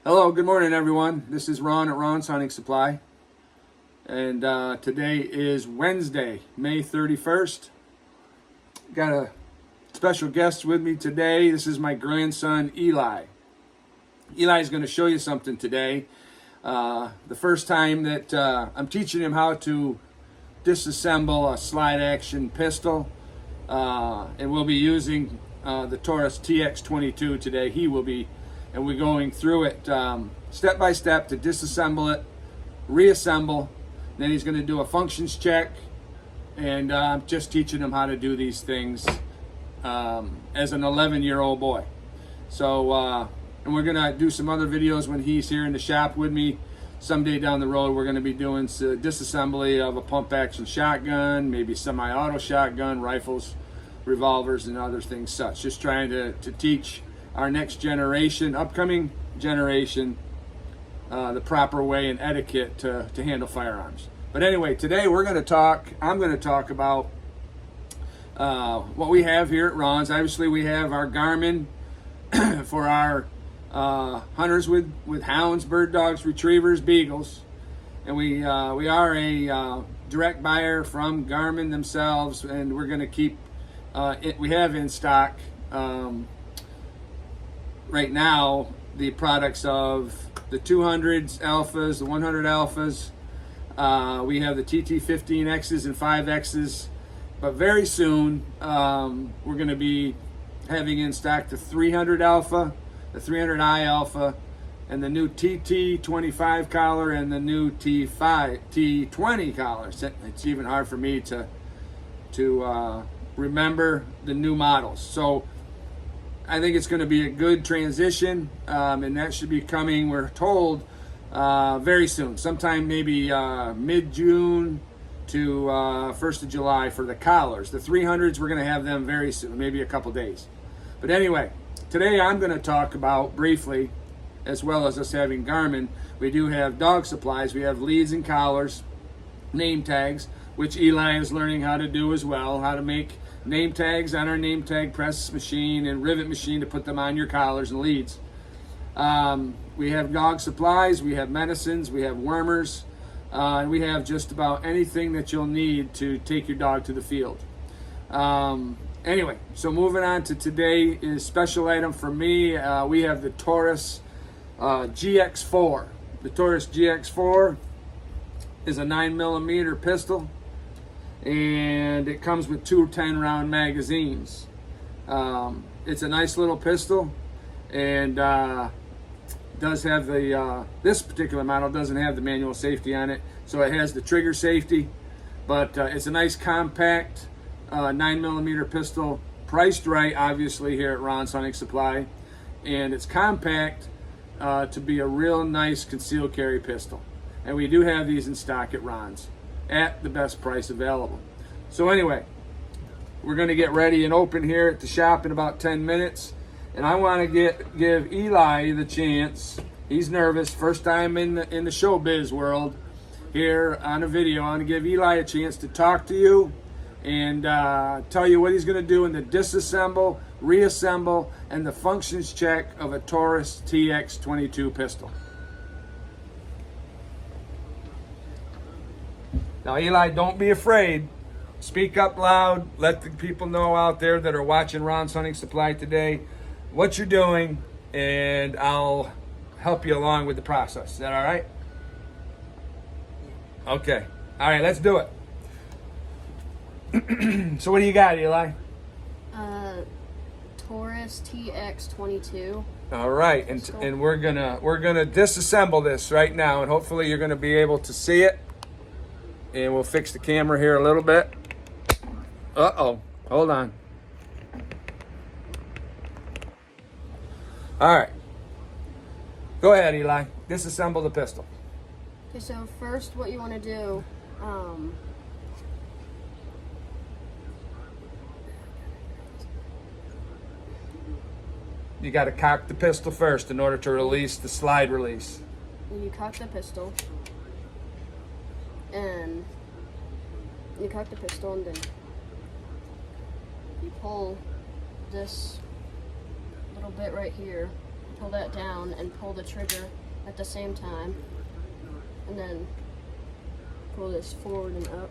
Hello, good morning everyone. This is Ron at Ron's Hunting Supply. And today is Wednesday, May 31st. Got a special guest with me today. This is my grandson, Eli. Eli is going to show you something today. The first time that I'm teaching him how to disassemble a slide action pistol. And we'll be using the TAURUS TX22 today. He will be. And we're going through it step by step to disassemble it, reassemble. Then he's going to do a functions check, and I'm just teaching him how to do these things as an 11-year-old boy. So, and we're going to do some other videos when he's here in the shop with me. Someday down the road, we're going to be doing disassembly of a pump-action shotgun, maybe semi-auto shotgun, rifles, revolvers, and other things such. Just trying to teach our next generation, upcoming generation, the proper way and etiquette to handle firearms. But anyway, today I'm going to talk about what we have here at Ron's. Obviously, we have our Garmin for our hunters with hounds, bird dogs, retrievers, beagles. And we are a direct buyer from Garmin themselves, and we're going to keep we have in stock right now the products of the 200s alphas, the 100 alphas. We have the TT15Xs and 5Xs, but very soon we're going to be having in stock the 300 alpha, the 300i alpha, and the new TT25 collar and the new T20 collar. It's even hard for me to remember the new models. So I think it's going to be a good transition, and that should be coming, we're told, very soon. Sometime maybe mid-June to 1st of July for the collars. The 300s, we're going to have them very soon, maybe a couple days. But anyway, today I'm going to talk about briefly, as well as us having Garmin, we do have dog supplies. We have leads and collars, name tags, which Eli is learning how to do as well, how to make name tags on our name tag press machine and rivet machine to put them on your collars and leads. We have dog supplies, we have medicines, we have wormers, and we have just about anything that you'll need to take your dog to the field. Anyway, so moving on to today is special item for me. We have the TAURUS GX4. The TAURUS GX4 is a 9mm pistol, and it comes with two 10-round magazines. It's a nice little pistol, and does have the this particular model doesn't have the manual safety on it, so it has the trigger safety, but it's a nice compact 9mm pistol, priced right, obviously, here at Ron's Hunting Supply, and it's compact to be a real nice concealed carry pistol, and we do have these in stock at Ron's at the best price available. So anyway, we're going to get ready and open here at the shop in about 10 minutes. And I want to give Eli the chance. He's nervous, first time in the showbiz world here on a video. I want to give Eli a chance to talk to you and tell you what he's going to do in the disassemble, reassemble, and the functions check of a TAURUS TX22 pistol. Now, Eli, don't be afraid. Speak up loud. Let the people know out there that are watching Ron's Hunting Supply today what you're doing, and I'll help you along with the process. Is that all right? Okay. All right, let's do it. So what do you got, Eli? TAURUS TX22. All right, and we're gonna disassemble this right now, and hopefully you're gonna be able to see it. And we'll fix the camera here a little bit. Uh-oh, hold on. All right. Go ahead, Eli. Disassemble the pistol. Okay, so first what you want to do, you got to cock the pistol first in order to release the slide release. you cock the pistol, and you cock the pistol, and then you pull this little bit right here, pull that down and pull the trigger at the same time. And then pull this forward and up.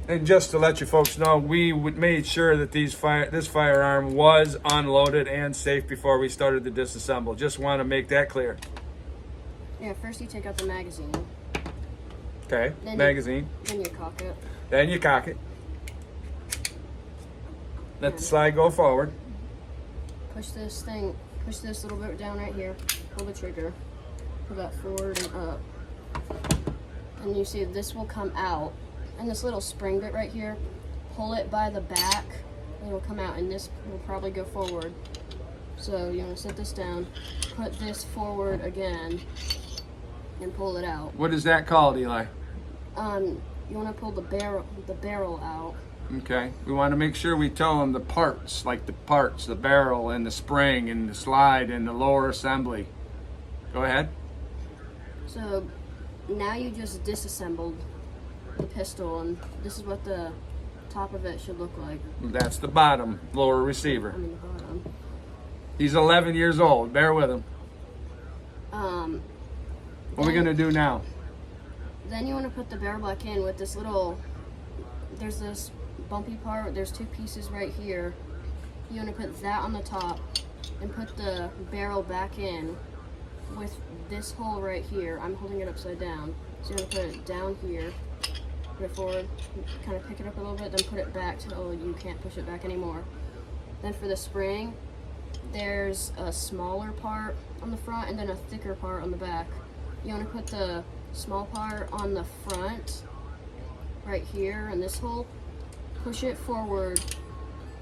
And just to let you folks know, we made sure that this firearm was unloaded and safe before we started the disassemble. Just want to make that clear. Yeah, first you take out the magazine. Okay, Then magazine. Then you cock it. Then you cock it. Let the slide go forward. Push this little bit down right here. Pull the trigger. Pull that forward and up. And you see this will come out. And this little spring bit right here, pull it by the back, and it'll come out, and this will probably go forward. So you want to set this down, put this forward again, and pull it out. What is that called, Eli? You want to pull the barrel out. Okay. We want to make sure we tell them the parts, the barrel and the spring and the slide and the lower assembly. Go ahead. So now you just disassembled the pistol, and this is what the top of it should look like. That's the bottom, lower receiver. I mean the bottom. He's 11 years old. Bear with him. What are we going to do now? Then you want to put the barrel back in with this little, there's this bumpy part, there's two pieces right here. You want to put that on the top and put the barrel back in with this hole right here. I'm holding it upside down. So you want to put it down here, put it forward, kind of pick it up a little bit, then put it back to, oh, you can't push it back anymore. Then for the spring, there's a smaller part on the front and then a thicker part on the back. You want to put the small part on the front, right here in this hole, push it forward,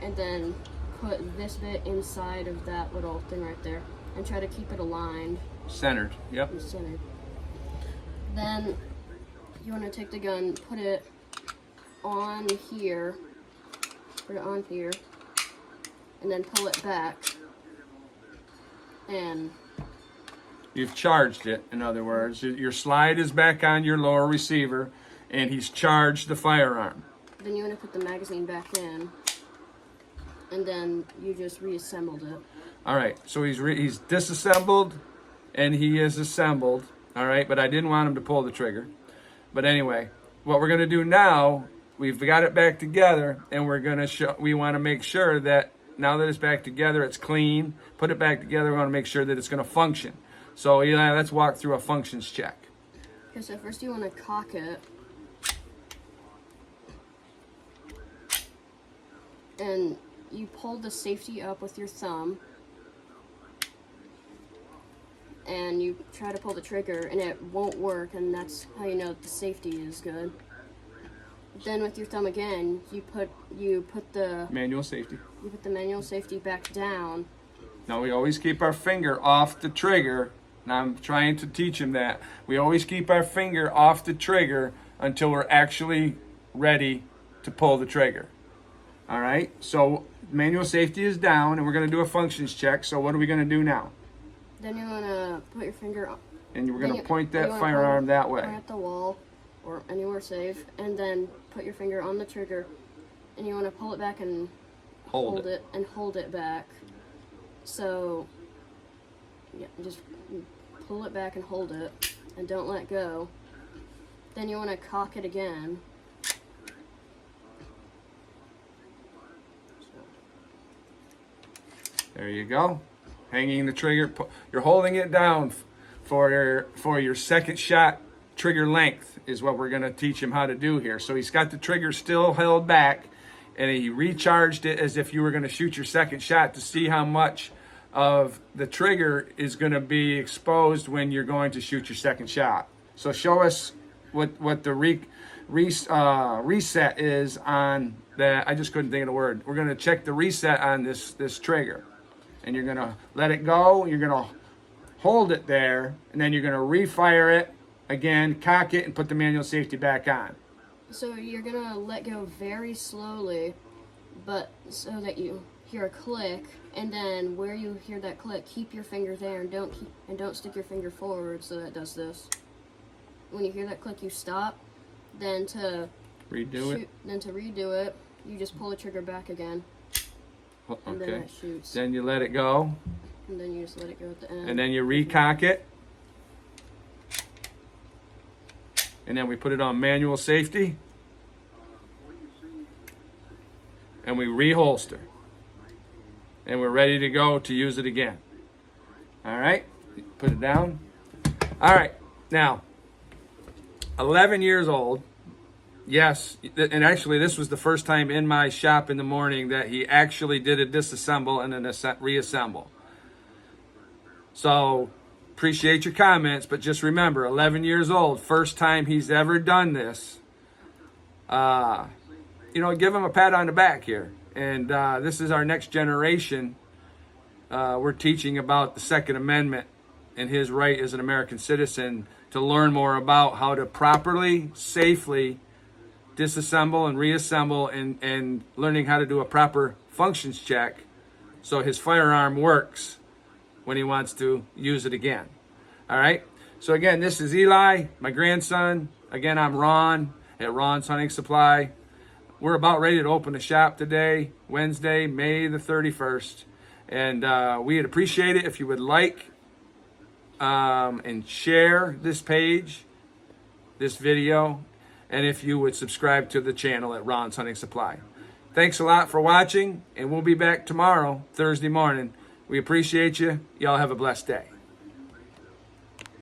and then put this bit inside of that little thing right there, and try to keep it aligned. Centered, yep. And centered. Then you want to take the gun, put it on here, and then pull it back, and You've charged it, in other words. Your slide is back on your lower receiver, and he's charged the firearm. then you want to put the magazine back in, and then you just reassembled it. All right, so he's disassembled, and he is assembled. All right, but I didn't want him to pull the trigger. But anyway, what we're going to do now, we've got it back together, and we want to make sure that now that it's back together, it's clean. Put it back together. We want to make sure that it's going to function. So Eli, let's walk through a functions check. Okay, so first you want to cock it. And you pull the safety up with your thumb. And you try to pull the trigger, and it won't work, and that's how you know that the safety is good. Then with your thumb again, you put the Manual safety. You put the manual safety back down. Now we always keep our finger off the trigger. Now I'm trying to teach him that. We always keep our finger off the trigger until we're actually ready to pull the trigger. All right, so manual safety is down, and we're going to do a functions check. So what are we going to do now? Then you want to put your finger on. And we're going to point that firearm that way. Point at the wall or anywhere safe, and then put your finger on the trigger, and you want to pull it back and hold it and hold it back. So yeah, just pull it back and hold it, and don't let go. Then you want to cock it again. There you go. Hanging the trigger. You're holding it down for your second shot trigger length is what we're going to teach him how to do here. So he's got the trigger still held back, and he recharged it as if you were going to shoot your second shot to see how much of the trigger is going to be exposed when you're going to shoot your second shot. So show us what the reset is on that. I just couldn't think of the word. We're going to check the reset on this trigger. And you're going to let it go. You're going to hold it there. And then you're going to refire it again, cock it, and put the manual safety back on. So you're going to let go very slowly, but so that you hear a click. And then where you hear that click, keep your finger there, and don't stick your finger forward so that it does this. when you hear that click, you stop. Then to redo it, you just pull the trigger back again. And then it shoots. Then you let it go. And then you just let it go at the end. And then you recock it. And then we put it on manual safety. And we reholster. And we're ready to go to use it again. All right, put it down. All right, now, 11 years old. Yes, and actually this was the first time in my shop in the morning that he actually did a disassemble and then reassemble. So, appreciate your comments, but just remember, 11 years old, first time he's ever done this. You know, give him a pat on the back here. And this is our next generation. We're teaching about the Second Amendment and his right as an American citizen to learn more about how to properly, safely disassemble and reassemble, and learning how to do a proper functions check so his firearm works when he wants to use it again. All right? So again, this is Eli, my grandson. Again, I'm Ron at Ron's Hunting Supply. We're about ready to open the shop today, Wednesday, May the 31st. And we'd appreciate it if you would like and share this page, this video, and if you would subscribe to the channel at Ron's Hunting Supply. Thanks a lot for watching, and we'll be back tomorrow, Thursday morning. We appreciate you. Y'all have a blessed day.